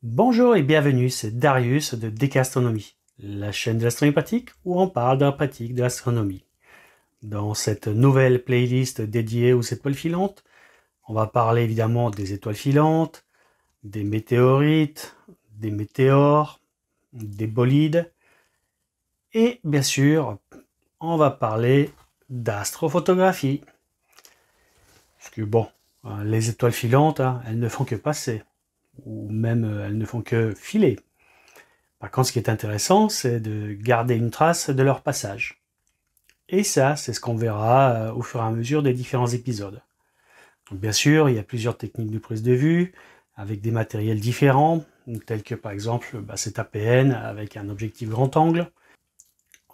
Bonjour et bienvenue, c'est Darius de Décastronomie, la chaîne de l'astronomie pratique où on parle de la pratique de l'astronomie. Dans cette nouvelle playlist dédiée aux étoiles filantes, on va parler évidemment des étoiles filantes, des météorites, des météores, des bolides et bien sûr, on va parler d'astrophotographie. Parce que bon, les étoiles filantes, elles ne font que passer, ou même elles ne font que filer. Par contre, ce qui est intéressant, c'est de garder une trace de leur passage. Et ça, c'est ce qu'on verra au fur et à mesure des différents épisodes. Donc, bien sûr, il y a plusieurs techniques de prise de vue, avec des matériels différents, tels que par exemple cet APN avec un objectif grand angle.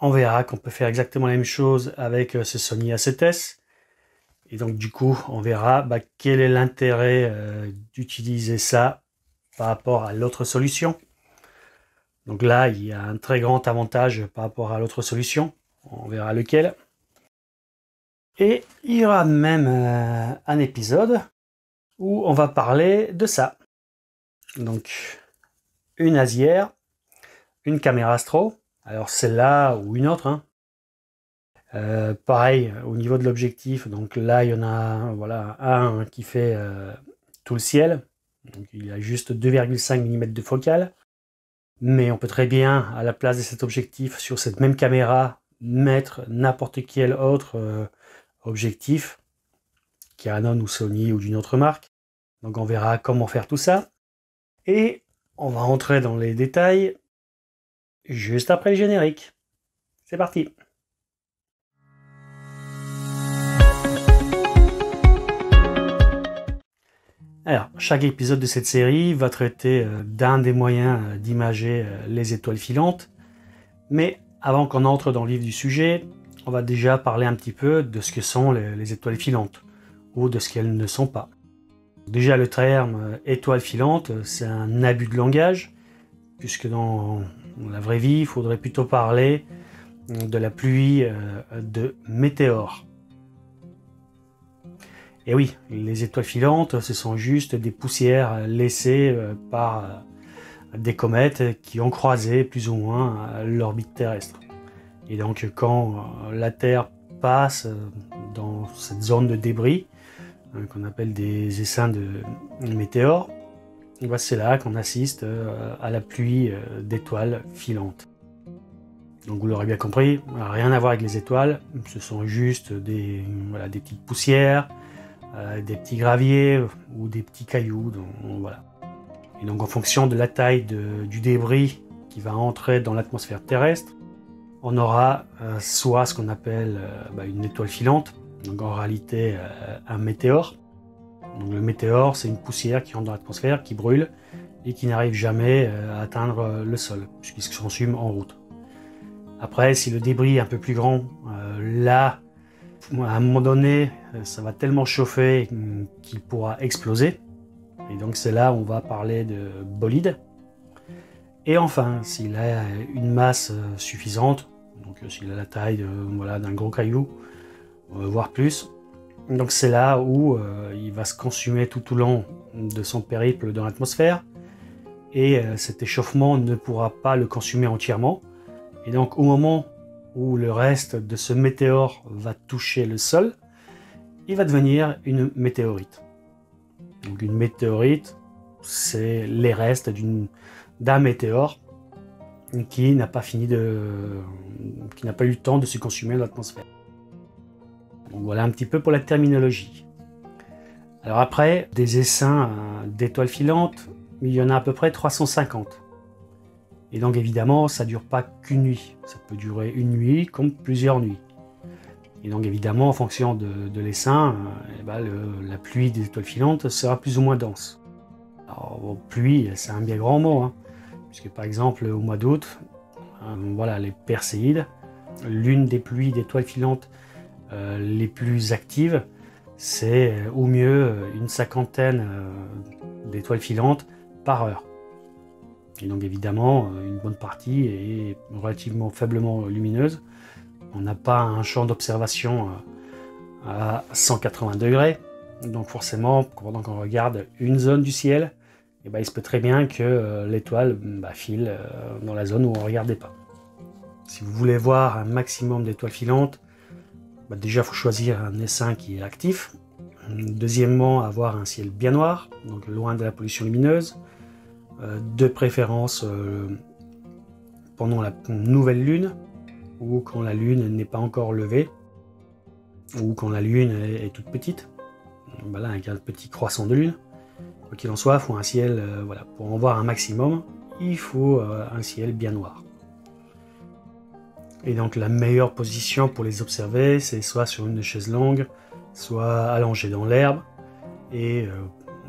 On verra qu'on peut faire exactement la même chose avec ce Sony A7S. Et donc du coup, on verra quel est l'intérêt d'utiliser ça par rapport à l'autre solution. Donc là, il y a un très grand avantage par rapport à l'autre solution. On verra lequel. Et il y aura même un épisode où on va parler de ça. Donc, une asière, une caméra astro. Alors celle-là ou une autre. Pareil, au niveau de l'objectif. Donc là, il y en a un qui fait tout le ciel. Donc, il a juste 2,5 mm de focale. Mais on peut très bien, à la place de cet objectif, sur cette même caméra, mettre n'importe quel autre objectif, Canon ou Sony ou d'une autre marque. Donc on verra comment faire tout ça. Et on va rentrer dans les détails juste après le générique. C'est parti! Alors, chaque épisode de cette série va traiter d'un des moyens d'imager les étoiles filantes. Mais avant qu'on entre dans le vif du sujet, on va déjà parler un petit peu de ce que sont les étoiles filantes, ou de ce qu'elles ne sont pas. Déjà, le terme étoile filante, c'est un abus de langage, puisque dans la vraie vie, il faudrait plutôt parler de la pluie de météores. Et oui, les étoiles filantes, ce sont juste des poussières laissées par des comètes qui ont croisé plus ou moins l'orbite terrestre. Et donc quand la Terre passe dans cette zone de débris, qu'on appelle des essaims de météores, c'est là qu'on assiste à la pluie d'étoiles filantes. Donc vous l'aurez bien compris, rien à voir avec les étoiles, ce sont juste des petites poussières, des petits graviers ou des petits cailloux. Donc, voilà. Et donc en fonction de la taille du débris qui va entrer dans l'atmosphère terrestre, on aura soit ce qu'on appelle une étoile filante, donc en réalité un météore. Donc le météore, c'est une poussière qui entre dans l'atmosphère, qui brûle et qui n'arrive jamais à atteindre le sol, puisqu'il se consume en route. Après, si le débris est un peu plus grand, là, à un moment donné, ça va tellement chauffer qu'il pourra exploser. Et donc c'est là où on va parler de bolide. Et enfin, s'il a une masse suffisante, donc s'il a la taille d'un gros caillou, voire plus, donc c'est là où il va se consumer tout au long de son périple dans l'atmosphère. Et cet échauffement ne pourra pas le consumer entièrement. Et donc au moment où le reste de ce météore va toucher le sol, il va devenir une météorite. Donc une météorite, c'est les restes d'un météore qui n'a pas eu le temps de se consumer dans l'atmosphère. Donc voilà un petit peu pour la terminologie. Alors après, des essaims d'étoiles filantes, il y en a à peu près 350. Et donc évidemment, ça ne dure pas qu'une nuit. Ça peut durer une nuit comme plusieurs nuits. Et donc évidemment, en fonction de l'essaim, la pluie des étoiles filantes sera plus ou moins dense. Alors pluie, c'est un bien grand mot, puisque par exemple au mois d'août, les Perséides, l'une des pluies d'étoiles filantes les plus actives, c'est au mieux une cinquantaine d'étoiles filantes par heure. Et donc évidemment, une bonne partie est relativement faiblement lumineuse. On n'a pas un champ d'observation à 180 degrés. Donc forcément, pendant qu'on regarde une zone du ciel, et ben, il se peut très bien que l'étoile file dans la zone où on ne regardait pas. Si vous voulez voir un maximum d'étoiles filantes, déjà il faut choisir un essaim qui est actif. Deuxièmement, avoir un ciel bien noir, donc loin de la pollution lumineuse. De préférence pendant la nouvelle lune, ou quand la lune n'est pas encore levée, ou quand la lune est toute petite. Là, avec un petit croissant de lune. Quoi qu'il en soit, il faut un ciel, pour en voir un maximum, il faut un ciel bien noir. Et donc la meilleure position pour les observer, c'est soit sur une chaise longue, soit allongé dans l'herbe, et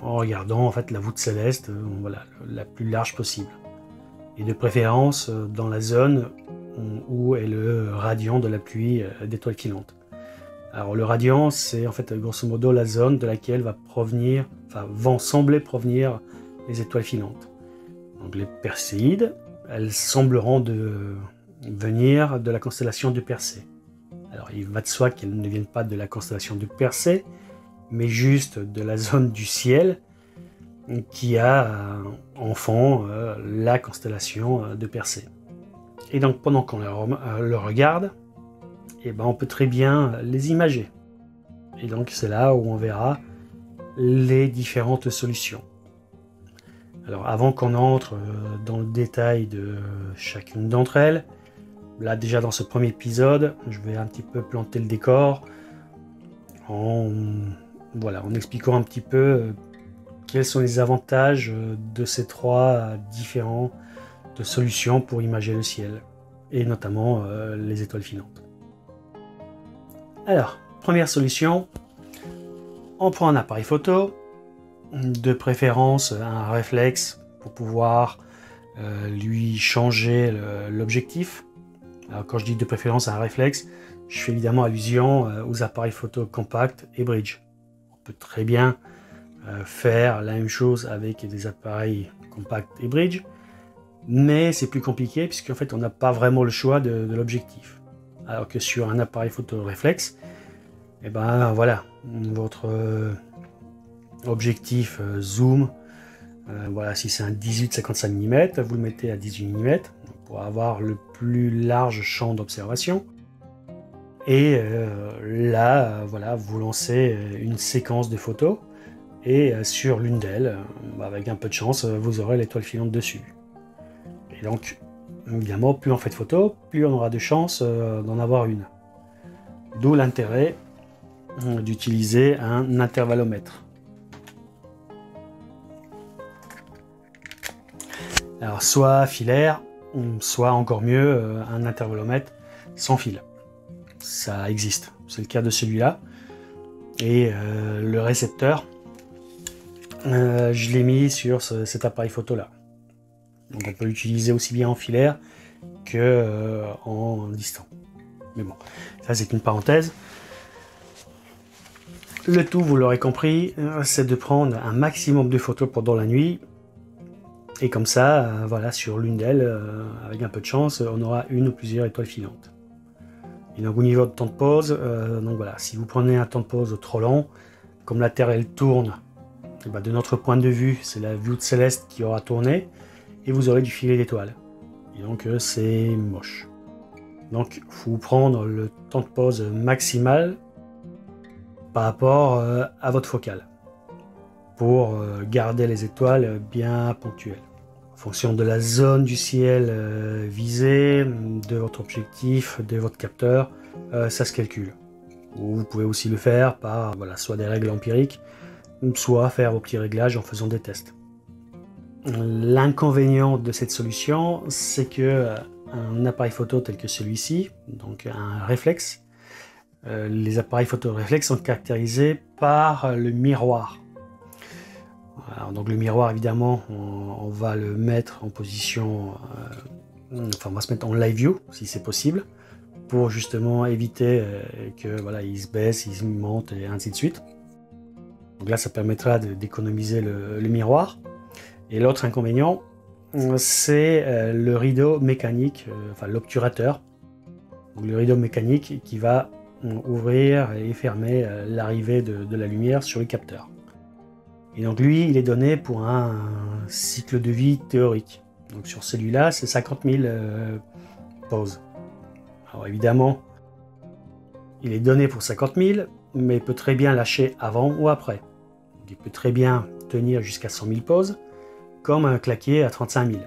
en regardant en fait la voûte céleste la plus large possible. Et de préférence dans la zone où est le radian de la pluie d'étoiles filantes. Alors le radian, c'est en fait grosso modo la zone de laquelle vont sembler provenir les étoiles filantes. Donc les Perséides, elles sembleront venir de la constellation de Persée. Alors il va de soi qu'elles ne viennent pas de la constellation de Persée, mais juste de la zone du ciel qui a en fond la constellation de Persée. Et donc pendant qu'on le regarde, on peut très bien les imager. Et donc c'est là où on verra les différentes solutions. Alors avant qu'on entre dans le détail de chacune d'entre elles, là déjà dans ce premier épisode, je vais un petit peu planter le décor en expliquant un petit peu quels sont les avantages de ces trois différentes solutions pour imager le ciel, et notamment les étoiles filantes. Alors, première solution, on prend un appareil photo, de préférence un réflexe pour pouvoir lui changer l'objectif. Alors quand je dis de préférence un réflexe, je fais évidemment allusion aux appareils photo compacts et bridge. On peut très bien faire la même chose avec des appareils compacts et bridge, mais c'est plus compliqué puisqu'en fait on n'a pas vraiment le choix de l'objectif. Alors que sur un appareil photo réflexe, votre objectif zoom, si c'est un 18-55 mm, vous le mettez à 18 mm pour avoir le plus large champ d'observation. Et vous lancez une séquence de photos, et sur l'une d'elles, avec un peu de chance, vous aurez l'étoile filante dessus. Et donc, évidemment, plus on fait de photos, plus on aura de chances d'en avoir une. D'où l'intérêt d'utiliser un intervallomètre. Alors, soit filaire, soit encore mieux, un intervallomètre sans fil. Ça existe, c'est le cas de celui-là. Et le récepteur, je l'ai mis sur cet appareil photo là. Donc on peut l'utiliser aussi bien en filaire que en distant. Mais bon, ça c'est une parenthèse. Le tout, vous l'aurez compris, c'est de prendre un maximum de photos pendant la nuit. Et comme ça, sur l'une d'elles, avec un peu de chance, on aura une ou plusieurs étoiles filantes. Et donc au niveau de temps de pause, si vous prenez un temps de pause trop long, comme la Terre elle tourne, de notre point de vue, c'est la voûte céleste qui aura tourné, et vous aurez du filet d'étoiles. Et donc c'est moche. Donc il faut prendre le temps de pause maximal par rapport à votre focale, pour garder les étoiles bien ponctuelles. En fonction de la zone du ciel visée, de votre objectif, de votre capteur, ça se calcule. Ou vous pouvez aussi le faire par soit des règles empiriques, soit faire vos petits réglages en faisant des tests. L'inconvénient de cette solution, c'est que un appareil photo tel que celui-ci, donc un réflexe, les appareils photo réflexes sont caractérisés par le miroir. Alors, donc le miroir, évidemment, on va le mettre en position, on va se mettre en live view si c'est possible, pour justement éviter il se baisse, il se monte et ainsi de suite. Donc là, ça permettra d'économiser le miroir. Et l'autre inconvénient, c'est le rideau mécanique, l'obturateur. Donc le rideau mécanique qui va ouvrir et fermer l'arrivée de la lumière sur le capteur. Et donc lui, il est donné pour un cycle de vie théorique. Donc sur celui-là, c'est 50 000 poses. Alors évidemment, il est donné pour 50 000, mais il peut très bien lâcher avant ou après. Donc, il peut très bien tenir jusqu'à 100 000 poses, comme un claqué à 35 000.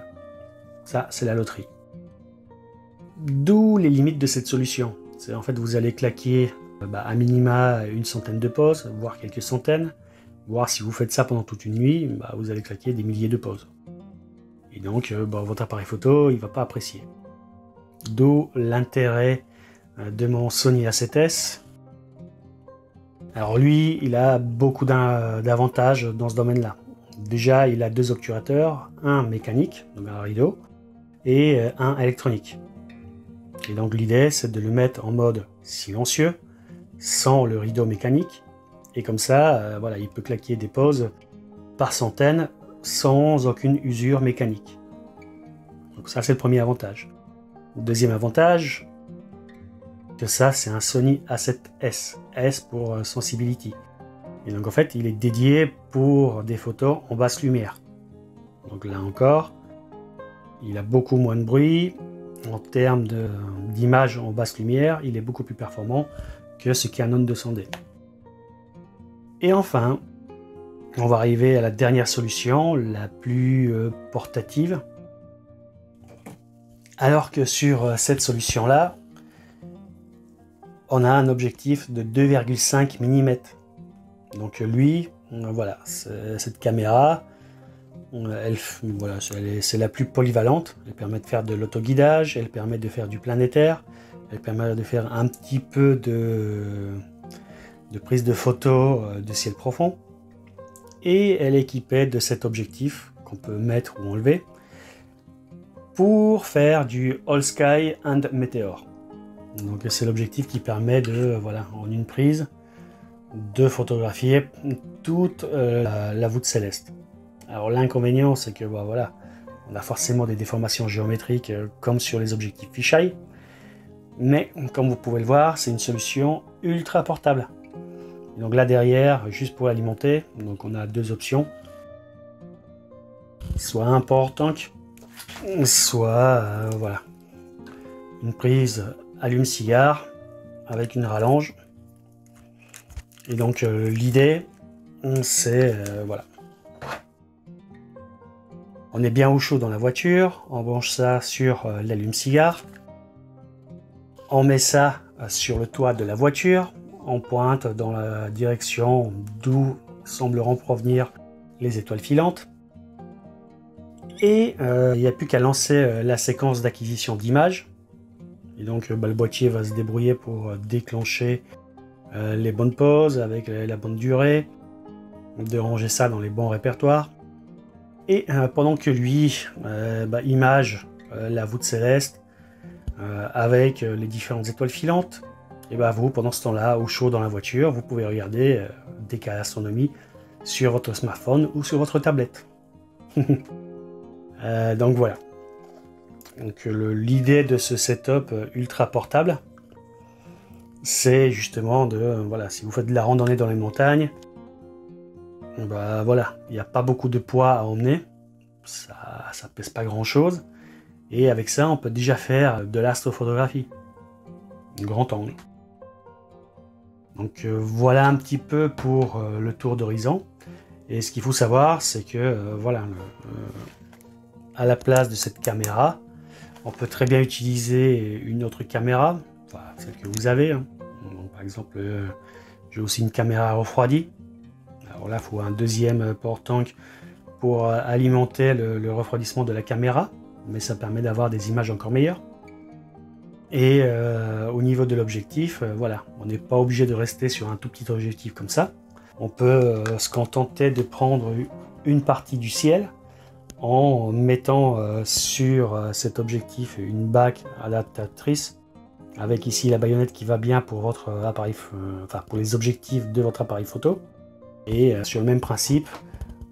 Ça, c'est la loterie. D'où les limites de cette solution. C'est en fait, vous allez claquer à minima une centaine de poses, voire quelques centaines. Voire si vous faites ça pendant toute une nuit, vous allez claquer des milliers de poses. Et donc, votre appareil photo, il ne va pas apprécier. D'où l'intérêt de mon Sony A7S. Alors lui, il a beaucoup d'avantages dans ce domaine-là. Déjà, il a 2 obturateurs, un mécanique, donc un rideau, et un électronique. Et donc l'idée, c'est de le mettre en mode silencieux, sans le rideau mécanique. Et comme ça, il peut claquer des poses par centaines, sans aucune usure mécanique. Donc ça, c'est le premier avantage. Deuxième avantage, que ça, c'est un Sony A7S, S pour Sensibility. Et donc en fait, il est dédié pour des photos en basse lumière. Donc là encore, il a beaucoup moins de bruit. En termes d'image en basse lumière, il est beaucoup plus performant que ce Canon 200D. Et enfin, on va arriver à la dernière solution, la plus portative. Alors que sur cette solution-là, on a un objectif de 2,5 mm. Donc lui, voilà, cette caméra, c'est la plus polyvalente. Elle permet de faire de l'autoguidage, elle permet de faire du planétaire, elle permet de faire un petit peu de prise de photos de ciel profond. Et elle est équipée de cet objectif qu'on peut mettre ou enlever pour faire du All Sky and Meteor. Donc c'est l'objectif qui permet de, en une prise, de photographier toute la voûte céleste. Alors l'inconvénient, c'est que on a forcément des déformations géométriques comme sur les objectifs fisheye, mais comme vous pouvez le voir, c'est une solution ultra portable. Et donc là derrière, juste pour alimenter, donc on a 2 options, soit un port tank, soit une prise allume-cigare avec une rallonge. Et donc l'idée, c'est on est bien au chaud dans la voiture, on branche ça sur l'allume-cigare, on met ça sur le toit de la voiture, on pointe dans la direction d'où sembleront provenir les étoiles filantes. Et il n'y a plus qu'à lancer la séquence d'acquisition d'images. Et donc le boîtier va se débrouiller pour déclencher les bonnes poses avec la bonne durée, de ranger ça dans les bons répertoires. Et pendant que lui image la voûte céleste avec les différentes étoiles filantes, et vous, pendant ce temps-là, au chaud dans la voiture, vous pouvez regarder des cas d'astronomie sur votre smartphone ou sur votre tablette. Donc voilà. Donc l'idée de ce setup ultra portable, c'est justement de, si vous faites de la randonnée dans les montagnes, il n'y a pas beaucoup de poids à emmener, ça pèse pas grand chose, et avec ça on peut déjà faire de l'astrophotographie, grand angle. Donc voilà un petit peu pour le tour d'horizon. Et ce qu'il faut savoir, c'est que à la place de cette caméra, on peut très bien utiliser une autre caméra, celle que vous avez. Donc, par exemple, j'ai aussi une caméra refroidie. Alors là, il faut un deuxième port-tank pour alimenter le refroidissement de la caméra, mais ça permet d'avoir des images encore meilleures. Et au niveau de l'objectif, on n'est pas obligé de rester sur un tout petit objectif comme ça. On peut se contenter de prendre une partie du ciel en mettant sur cet objectif une bague adaptatrice avec ici la baïonnette qui va bien pour votre appareil, pour les objectifs de votre appareil photo. Et sur le même principe,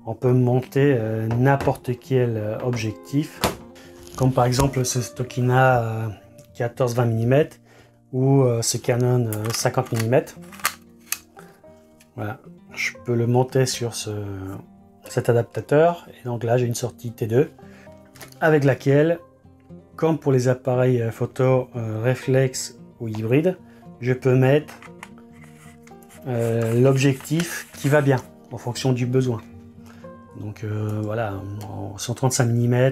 on peut monter n'importe quel objectif, comme par exemple ce Tokina 14-20 mm ou ce Canon 50 mm. Voilà, je peux le monter sur cet adaptateur. Et donc là, j'ai une sortie T2 avec laquelle, comme pour les appareils photo réflexe ou hybride, je peux mettre l'objectif qui va bien en fonction du besoin. Donc voilà, en 135 mm,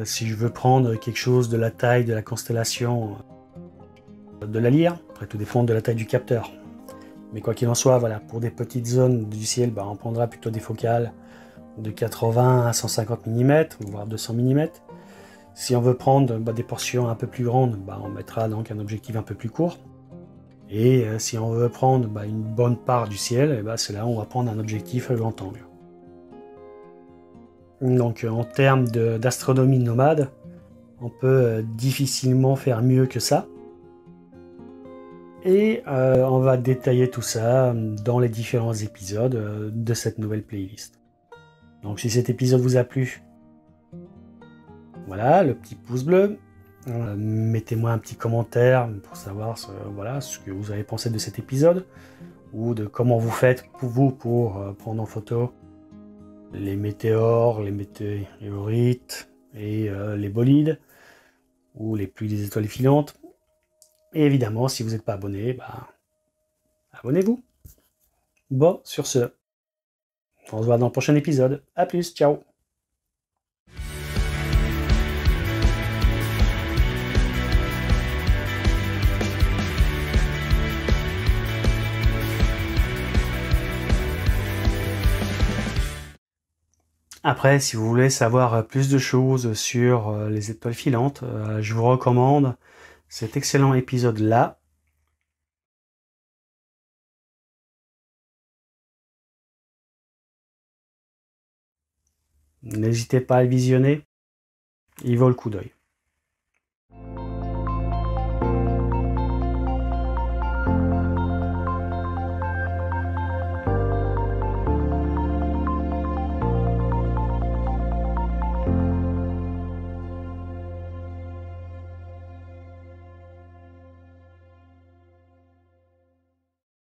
si je veux prendre quelque chose de la taille de la constellation de la Lyre, après tout dépend de la taille du capteur. Mais quoi qu'il en soit, voilà, pour des petites zones du ciel, on prendra plutôt des focales de 80 à 150 mm, voire 200 mm. Si on veut prendre des portions un peu plus grandes, on mettra donc un objectif un peu plus court. Et si on veut prendre une bonne part du ciel, c'est là où on va prendre un objectif grand angle. Donc en termes d'astronomie nomade, on peut difficilement faire mieux que ça. Et on va détailler tout ça dans les différents épisodes de cette nouvelle playlist. Donc si cet épisode vous a plu, voilà, le petit pouce bleu. Mettez-moi un petit commentaire pour savoir ce que vous avez pensé de cet épisode, ou de comment vous faites pour prendre en photo les météores, les météorites et les bolides, ou les pluies des étoiles filantes. Et évidemment, si vous n'êtes pas abonné, abonnez-vous. Bon, sur ce, on se voit dans le prochain épisode. A plus, ciao. Après, si vous voulez savoir plus de choses sur les étoiles filantes, je vous recommande cet excellent épisode-là. N'hésitez pas à le visionner, il vaut le coup d'œil.